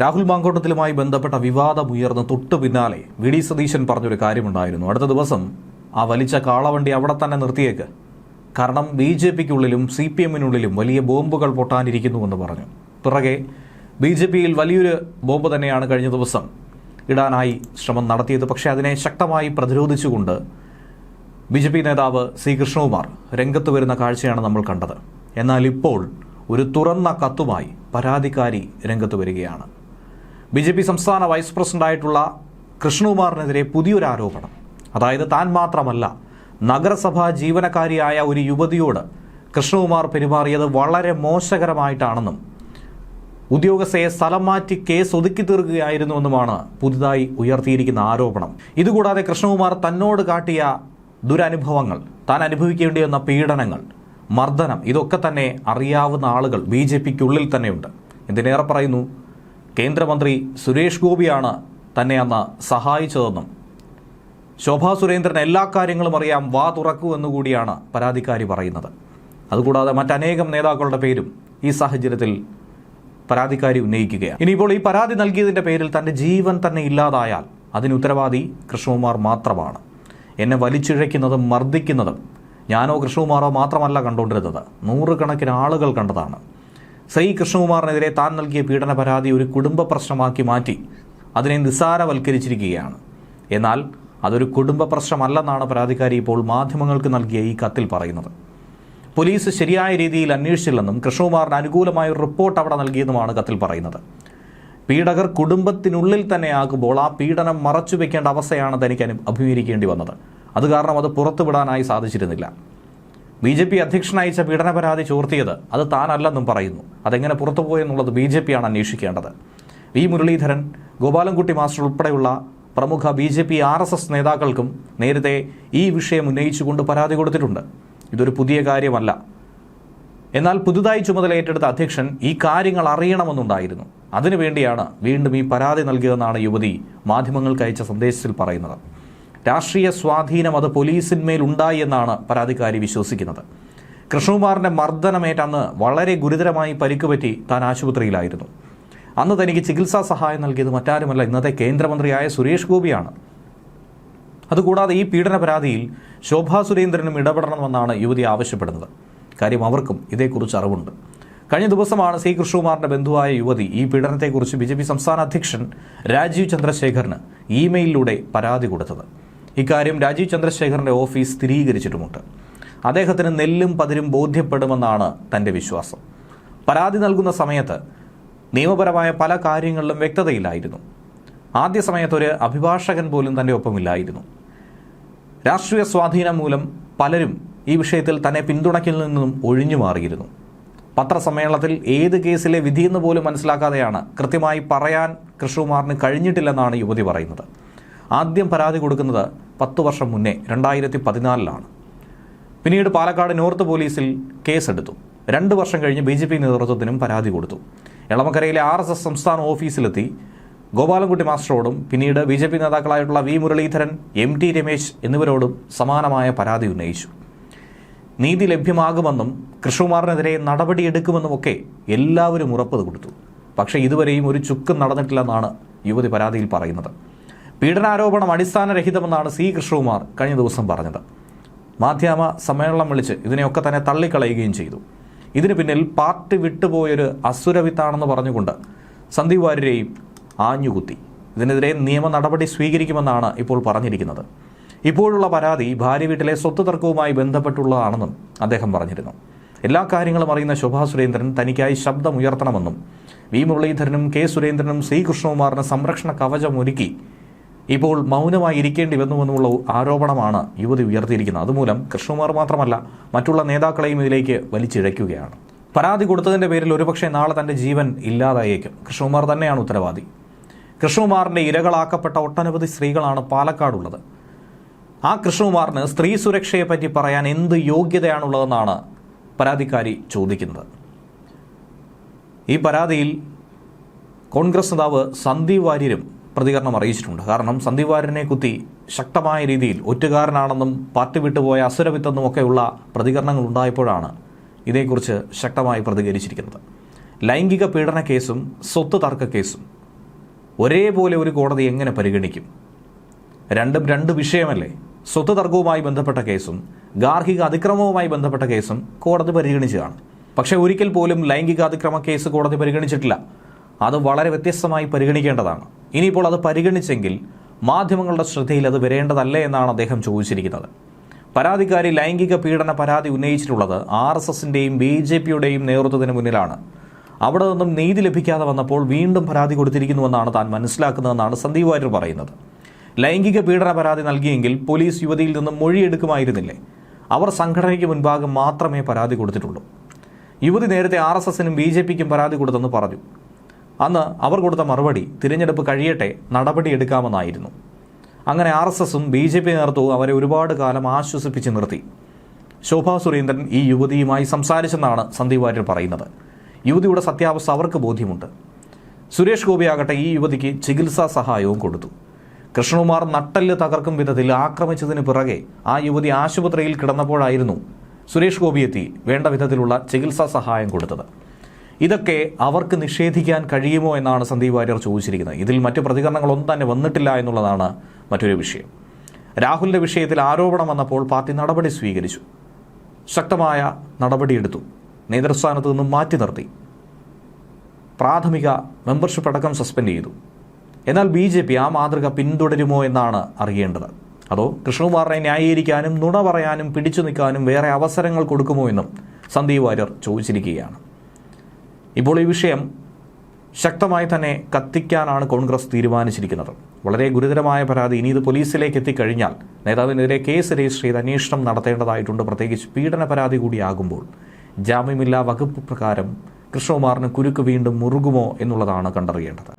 രാഹുൽ മാങ്കൂട്ടത്തിലുമായി ബന്ധപ്പെട്ട വിവാദമുയർന്ന് തൊട്ടു പിന്നാലെ വി ഡി സതീശൻ പറഞ്ഞൊരു കാര്യമുണ്ടായിരുന്നു. അടുത്ത ദിവസം ആ വലിച്ച കാളവണ്ടി അവിടെ തന്നെ നിർത്തിയേക്ക്, കാരണം ബി ജെ പിക്കുള്ളിലും സി പി എമ്മിനുള്ളിലും വലിയ ബോംബുകൾ പൊട്ടാനിരിക്കുന്നുവെന്ന് പറഞ്ഞു. പിറകെ ബി ജെ പിയിൽ വലിയൊരു ബോംബ് തന്നെയാണ് കഴിഞ്ഞ ദിവസം ഇടാനായി ശ്രമം നടത്തിയത്. പക്ഷേ അതിനെ ശക്തമായി പ്രതിരോധിച്ചുകൊണ്ട് ബി ജെ പി നേതാവ് സി കൃഷ്ണകുമാർ രംഗത്ത് വരുന്ന കാഴ്ചയാണ് നമ്മൾ കണ്ടത്. എന്നാൽ ഇപ്പോൾ ഒരു തുറന്ന കത്തുമായി പരാതിക്കാരി രംഗത്ത് വരികയാണ്. ബി ജെ പി സംസ്ഥാന വൈസ് പ്രസിഡന്റായിട്ടുള്ള കൃഷ്ണകുമാറിനെതിരെ പുതിയൊരു ആരോപണം. അതായത് താൻ മാത്രമല്ല, നഗരസഭാ ജീവനക്കാരിയായ ഒരു യുവതിയോട് കൃഷ്ണകുമാർ പെരുമാറിയത് വളരെ മോശകരമായിട്ടാണെന്നും ഉദ്യോഗസ്ഥയെ സ്ഥലം മാറ്റി കേസ് ഒതുക്കി തീർക്കുകയായിരുന്നുവെന്നുമാണ് പുതുതായി ഉയർത്തിയിരിക്കുന്ന ആരോപണം. ഇതുകൂടാതെ കൃഷ്ണകുമാർ തന്നോട് കാട്ടിയ ദുരനുഭവങ്ങൾ, താൻ അനുഭവിക്കേണ്ടി വന്ന പീഡനങ്ങൾ, മർദ്ദനം, ഇതൊക്കെ തന്നെ അറിയാവുന്ന ആളുകൾ ബി ജെ പിക്കുള്ളിൽ തന്നെയുണ്ട്. എന്തിനേറെ പറയുന്നു, കേന്ദ്രമന്ത്രി സുരേഷ് ഗോപിയാണ് തന്നെ അന്ന് സഹായിച്ചതെന്നും ശോഭാ സുരേന്ദ്രൻ എല്ലാ കാര്യങ്ങളും അറിയാം, വാ തുറക്കൂ എന്നുകൂടിയാണ് പരാതിക്കാരി പറയുന്നത്. അതുകൂടാതെ മറ്റനേകം നേതാക്കളുടെ പേരും ഈ സാഹചര്യത്തിൽ പരാതിക്കാരി ഉന്നയിക്കുകയാണ്. ഇനിയിപ്പോൾ ഈ പരാതി നൽകിയതിൻ്റെ പേരിൽ തൻ്റെ ജീവൻ തന്നെ ഇല്ലാതായാൽ അതിന് ഉത്തരവാദി കൃഷ്ണകുമാർ മാത്രമാണ്. എന്നെ വലിച്ചിഴയ്ക്കുന്നതും മർദ്ദിക്കുന്നതും ഞാനോ കൃഷ്ണകുമാറോ മാത്രമല്ല കണ്ടുകൊണ്ടിരുന്നത്, നൂറുകണക്കിന് ആളുകൾ കണ്ടതാണ്. സി കൃഷ്ണകുമാറിനെതിരെ താൻ നൽകിയ പീഡന പരാതി ഒരു കുടുംബ പ്രശ്നമാക്കി മാറ്റി അതിനെ നിസ്സാരവൽക്കരിച്ചിരിക്കുകയാണ്. എന്നാൽ അതൊരു കുടുംബ പ്രശ്നമല്ലെന്നാണ് പരാതിക്കാരി ഇപ്പോൾ മാധ്യമങ്ങൾക്ക് നൽകിയ ഈ കത്തിൽ പറയുന്നത്. പോലീസ് ശരിയായ രീതിയിൽ അന്വേഷിച്ചില്ലെന്നും കൃഷ്ണകുമാറിന് അനുകൂലമായ ഒരു റിപ്പോർട്ട് അവിടെ നൽകിയെന്നുമാണ് കത്തിൽ പറയുന്നത്. പീഡകർ കുടുംബത്തിനുള്ളിൽ തന്നെ ആകുമ്പോൾ ആ പീഡനം മറച്ചുവെക്കേണ്ട അവസ്ഥയാണ് തനിക്ക് അഭിമുഖീകരിക്കേണ്ടി വന്നത്. അത് കാരണം അത് പുറത്തുവിടാനായി സാധിച്ചിരുന്നില്ല. ബി ജെ പി അധ്യക്ഷൻ അയച്ച പീഡന പരാതി ചോർത്തിയത് അത് താനല്ലെന്നും പറയുന്നു. അതെങ്ങനെ പുറത്തുപോയെന്നുള്ളത് ബി ജെ പിയാണ് അന്വേഷിക്കേണ്ടത്. വി മുരളീധരൻ, ഗോപാലൻകുട്ടി മാസ്റ്റർ ഉൾപ്പെടെയുള്ള പ്രമുഖ ബി ജെ പി RSS നേതാക്കൾക്കും നേരത്തെ ഈ വിഷയം ഉന്നയിച്ചുകൊണ്ട് പരാതി കൊടുത്തിട്ടുണ്ട്. ഇതൊരു പുതിയ കാര്യമല്ല. എന്നാൽ പുതുതായി ചുമതല ഏറ്റെടുത്ത അധ്യക്ഷൻ ഈ കാര്യങ്ങൾ അറിയണമെന്നുണ്ടായിരുന്നു. അതിനുവേണ്ടിയാണ് വീണ്ടും ഈ പരാതി നൽകിയതെന്നാണ് യുവതി മാധ്യമങ്ങൾക്ക് അയച്ച സന്ദേശത്തിൽ പറയുന്നത്. രാഷ്ട്രീയ സ്വാധീനം അത് പോലീസിന്മേൽ ഉണ്ടായി എന്നാണ് പരാതിക്കാരി വിശ്വസിക്കുന്നത്. കൃഷ്ണകുമാറിന്റെ മർദ്ദനമേറ്റന്ന് വളരെ ഗുരുതരമായി പരിക്കുപറ്റി താൻ ആശുപത്രിയിലായിരുന്നു. അന്ന് തനിക്ക് ചികിത്സാ സഹായം നൽകിയത് മറ്റാരുമല്ല, ഇന്നത്തെ കേന്ദ്രമന്ത്രിയായ സുരേഷ് ഗോപിയാണ്. അതുകൂടാതെ ഈ പീഡന പരാതിയിൽ ശോഭാ സുരേന്ദ്രനും ഇടപെടണമെന്നാണ് യുവതി ആവശ്യപ്പെടുന്നത്. കാര്യം അവർക്കും ഇതേക്കുറിച്ച് അറിവുണ്ട്. കഴിഞ്ഞ ദിവസമാണ് സി കൃഷ്ണകുമാറിന്റെ ബന്ധുവായ യുവതി ഈ പീഡനത്തെക്കുറിച്ച് ബി ജെ പി സംസ്ഥാന അധ്യക്ഷൻ രാജീവ് ചന്ദ്രശേഖറിന് ഇമെയിലിലൂടെ പരാതി കൊടുത്തത്. ഇക്കാര്യം രാജീവ് ചന്ദ്രശേഖറിന്റെ ഓഫീസ് സ്ഥിരീകരിച്ചിട്ടുമുണ്ട്. അദ്ദേഹത്തിന് നെല്ലും പതിരും ബോധ്യപ്പെടുമെന്നാണ് തന്റെ വിശ്വാസം. പരാതി നൽകുന്ന സമയത്ത് നിയമപരമായ പല കാര്യങ്ങളിലും വ്യക്തതയില്ലായിരുന്നു. ആദ്യ സമയത്ത് ഒരു അഭിഭാഷകൻ പോലും തന്റെ ഒപ്പമില്ലായിരുന്നു. രാഷ്ട്രീയ സ്വാധീനം മൂലം പലരും ഈ വിഷയത്തിൽ തന്നെ പിന്തുണയ്ക്കുന്നതിൽ നിന്നും ഒഴിഞ്ഞു മാറിയിരുന്നു. പത്രസമ്മേളനത്തിൽ ഏത് കേസിലെ വിധിയെന്ന് പോലും മനസ്സിലാക്കാതെയാണ് കൃത്യമായി പറയാൻ കൃഷ്ണകുമാറിന് കഴിഞ്ഞിട്ടില്ലെന്നാണ് യുവതി പറയുന്നത്. ആദ്യം പരാതി കൊടുക്കുന്നത് 10 വർഷം മുന്നേ 2014 പിന്നീട് പാലക്കാട് നോർത്ത് പോലീസിൽ കേസെടുത്തു. 2 വർഷം കഴിഞ്ഞ് ബി ജെ പി നേതൃത്വത്തിനും പരാതി കൊടുത്തു. എളമക്കരയിലെ RSS സംസ്ഥാന ഓഫീസിലെത്തി ഗോപാലൻകുട്ടി മാസ്റ്ററോടും പിന്നീട് ബി ജെ പി നേതാക്കളായിട്ടുള്ള വി മുരളീധരൻ, MT രമേശ് എന്നിവരോടും സമാനമായ പരാതി ഉന്നയിച്ചു. നീതി ലഭ്യമാകുമെന്നും കൃഷ്ണകുമാറിനെതിരെ നടപടിയെടുക്കുമെന്നുമൊക്കെ എല്ലാവരും ഉറപ്പ് കൊടുത്തു. പക്ഷേ ഇതുവരെയും ഒരു ചുക്കും നടന്നിട്ടില്ലെന്നാണ് യുവതി പരാതിയിൽ പറയുന്നത്. പീഡനാരോപണം അടിസ്ഥാനരഹിതമെന്നാണ് സി കൃഷ്ണകുമാർ കഴിഞ്ഞ ദിവസം പറഞ്ഞത്. മാധ്യമ സമ്മേളനം വിളിച്ച് ഇതിനെയൊക്കെ തന്നെ തള്ളിക്കളയുകയും ചെയ്തു. ഇതിന് പിന്നിൽ പാർട്ടി വിട്ടുപോയൊരു അസുരവിത്താണെന്ന് പറഞ്ഞുകൊണ്ട് സന്ദീപ് വാര്യരെയും ആഞ്ഞുകുത്തി. ഇതിനെതിരെ നിയമ നടപടി സ്വീകരിക്കുമെന്നാണ് ഇപ്പോൾ പറഞ്ഞിരിക്കുന്നത്. ഇപ്പോഴുള്ള പരാതി ഭാര്യ വീട്ടിലെ സ്വത്ത് തർക്കവുമായി ബന്ധപ്പെട്ടുള്ളതാണെന്നും അദ്ദേഹം പറഞ്ഞിരുന്നു. എല്ലാ കാര്യങ്ങളും അറിയുന്ന ശോഭാ സുരേന്ദ്രൻ തനിക്കായി ശബ്ദമുയർത്തണമെന്നും വി മുരളീധരനും കെ സുരേന്ദ്രനും സി കൃഷ്ണകുമാറിന് സംരക്ഷണ കവചമൊരുക്കി ഇപ്പോൾ മൗനമായി ഇരിക്കേണ്ടി വന്നുവെന്നുള്ള ആരോപണമാണ് യുവതി ഉയർത്തിയിരിക്കുന്നത്. അതുമൂലം കൃഷ്ണകുമാർ മാത്രമല്ല, മറ്റുള്ള നേതാക്കളെയും ഇതിലേക്ക് വലിച്ചിഴയ്ക്കുകയാണ്. പരാതി കൊടുത്തതിൻ്റെ പേരിൽ ഒരുപക്ഷെ നാളെ തൻ്റെ ജീവൻ ഇല്ലാതായേക്കും. കൃഷ്ണകുമാർ തന്നെയാണ് ഉത്തരവാദി. കൃഷ്ണകുമാറിൻ്റെ ഇരകളാക്കപ്പെട്ട ഒട്ടനവധി സ്ത്രീകളാണ് പാലക്കാടുള്ളത്. ആ കൃഷ്ണകുമാറിന് സ്ത്രീ സുരക്ഷയെപ്പറ്റി പറയാൻ എന്ത് യോഗ്യതയാണുള്ളതെന്നാണ് പരാതിക്കാരി ചോദിക്കുന്നത്. ഈ പരാതിയിൽ കോൺഗ്രസ് നേതാവ് സന്ദീപ് വാര്യരും പ്രതികരണം അറിയിച്ചിട്ടുണ്ട്. കാരണം സന്ദീപ് വാര്യനെ കുത്തി ശക്തമായ രീതിയിൽ ഒറ്റുകാരനാണെന്നും പാർട്ടി വിട്ടുപോയ അസുരവിത്തെന്നുമൊക്കെയുള്ള പ്രതികരണങ്ങൾ ഉണ്ടായപ്പോഴാണ് ഇതേക്കുറിച്ച് ശക്തമായി പ്രതികരിച്ചിരിക്കുന്നത്. ലൈംഗിക പീഡന കേസും സ്വത്ത് തർക്ക കേസും ഒരേപോലെ ഒരു കോടതി എങ്ങനെ പരിഗണിക്കും? രണ്ടും രണ്ട് വിഷയമല്ലേ? സ്വത്ത് തർക്കവുമായി ബന്ധപ്പെട്ട കേസും ഗാർഹിക അതിക്രമവുമായി ബന്ധപ്പെട്ട കേസും കോടതി പരിഗണിച്ചതാണ്. പക്ഷേ ഒരിക്കൽ പോലും ലൈംഗിക അതിക്രമ കേസ് കോടതി പരിഗണിച്ചിട്ടില്ല. അത് വളരെ വ്യത്യസ്തമായി പരിഗണിക്കേണ്ടതാണ്. ഇനിയിപ്പോൾ അത് പരിഗണിച്ചെങ്കിൽ മാധ്യമങ്ങളുടെ ശ്രദ്ധയിൽ അത് വരേണ്ടതല്ലേ എന്നാണ് അദ്ദേഹം ചോദിച്ചിരിക്കുന്നത്. പരാതിക്കാരി ലൈംഗിക പീഡന പരാതി ഉന്നയിച്ചിട്ടുള്ളത് RSSന്റെയും BJPയുടെയും നേതൃത്വത്തിന് മുന്നിലാണ്. അവിടെ നിന്നും നീതി ലഭിക്കാതെ വന്നപ്പോൾ വീണ്ടും പരാതി കൊടുത്തിരിക്കുന്നുവെന്നാണ് താൻ മനസ്സിലാക്കുന്നതെന്നാണ് സന്ദീപ് വാര്യർ പറയുന്നത്. ലൈംഗിക പീഡന പരാതി നൽകിയെങ്കിൽ പോലീസ് യുവതിയിൽ നിന്നും മൊഴിയെടുക്കുമായിരുന്നില്ലേ? അവർ സംഘടനയ്ക്ക് മുൻപാകെ മാത്രമേ പരാതി കൊടുത്തിട്ടുള്ളൂ. യുവതി നേരത്തെ RSSനും BJPക്കും പരാതി കൊടുത്തെന്ന് പറഞ്ഞു. അന്ന് അവർ കൊടുത്ത മറുപടി തിരഞ്ഞെടുപ്പ് കഴിയട്ടെ നടപടിയെടുക്കാമെന്നായിരുന്നു. അങ്ങനെ RSSും BJP നേതൃത്വവും അവരെ ഒരുപാട് കാലം ആശ്വസിപ്പിച്ച് നിർത്തി. ശോഭാ സുരേന്ദ്രൻ ഈ യുവതിയുമായി സംസാരിച്ചെന്നാണ് സന്ദീപ് വാര്യർ പറയുന്നത്. യുവതിയുടെ സത്യാവസ്ഥ അവർക്ക് ബോധ്യമുണ്ട്. സുരേഷ് ഗോപിയാകട്ടെ ഈ യുവതിക്ക് ചികിത്സാ സഹായവും കൊടുത്തു. കൃഷ്ണകുമാർ നട്ടെല്ല് തകർക്കും വിധത്തിൽ ആക്രമിച്ചതിന് പിറകെ ആ യുവതി ആശുപത്രിയിൽ കിടന്നപ്പോഴായിരുന്നു സുരേഷ് ഗോപി എത്തി വേണ്ട വിധത്തിലുള്ള ചികിത്സാ സഹായം കൊടുത്തത്. ഇതൊക്കെ അവർക്ക് നിഷേധിക്കാൻ കഴിയുമോ എന്നാണ് സന്ദീപ് വാര്യർ ചോദിച്ചിരിക്കുന്നത്. ഇതിൽ മറ്റു പ്രതികരണങ്ങളൊന്നും തന്നെ വന്നിട്ടില്ല എന്നുള്ളതാണ് മറ്റൊരു വിഷയം. രാഹുലിൻ്റെ വിഷയത്തിൽ ആരോപണം വന്നപ്പോൾ പാർട്ടി നടപടി സ്വീകരിച്ചു. ശക്തമായ നടപടിയെടുത്തു. നേതൃസ്ഥാനത്ത് നിന്നും മാറ്റി നിർത്തി. പ്രാഥമിക മെമ്പർഷിപ്പ് അടക്കം സസ്പെൻഡ് ചെയ്തു. എന്നാൽ BJP ആ മാതൃക പിന്തുടരുമോ എന്നാണ് അറിയേണ്ടത്. അതോ കൃഷ്ണകുമാറിനെ ന്യായീകരിക്കാനും നുണ പറയാനും പിടിച്ചു നിൽക്കാനും വേറെ അവസരങ്ങൾ കൊടുക്കുമോ എന്നും സന്ദീപ് വാര്യർ ചോദിച്ചിരിക്കുകയാണ്. ഇപ്പോൾ ഈ വിഷയം ശക്തമായി തന്നെ കത്തിക്കാനാണ് കോൺഗ്രസ് തീരുമാനിച്ചിരിക്കുന്നത്. വളരെ ഗുരുതരമായ പരാതി. ഇനി ഇത് പോലീസിലേക്ക് എത്തിക്കഴിഞ്ഞാൽ നേതാവിനെതിരെ കേസ് രജിസ്റ്റർ ചെയ്ത് അന്വേഷണം നടത്തേണ്ടതായിട്ടുണ്ട്. പ്രത്യേകിച്ച് പീഡന പരാതി കൂടിയാകുമ്പോൾ ജാമ്യമില്ലാ വകുപ്പ് പ്രകാരം കൃഷ്ണകുമാറിന് കുരുക്ക് വീണ്ടും മുറുകുമോ എന്നുള്ളതാണ് കണ്ടറിയേണ്ടത്.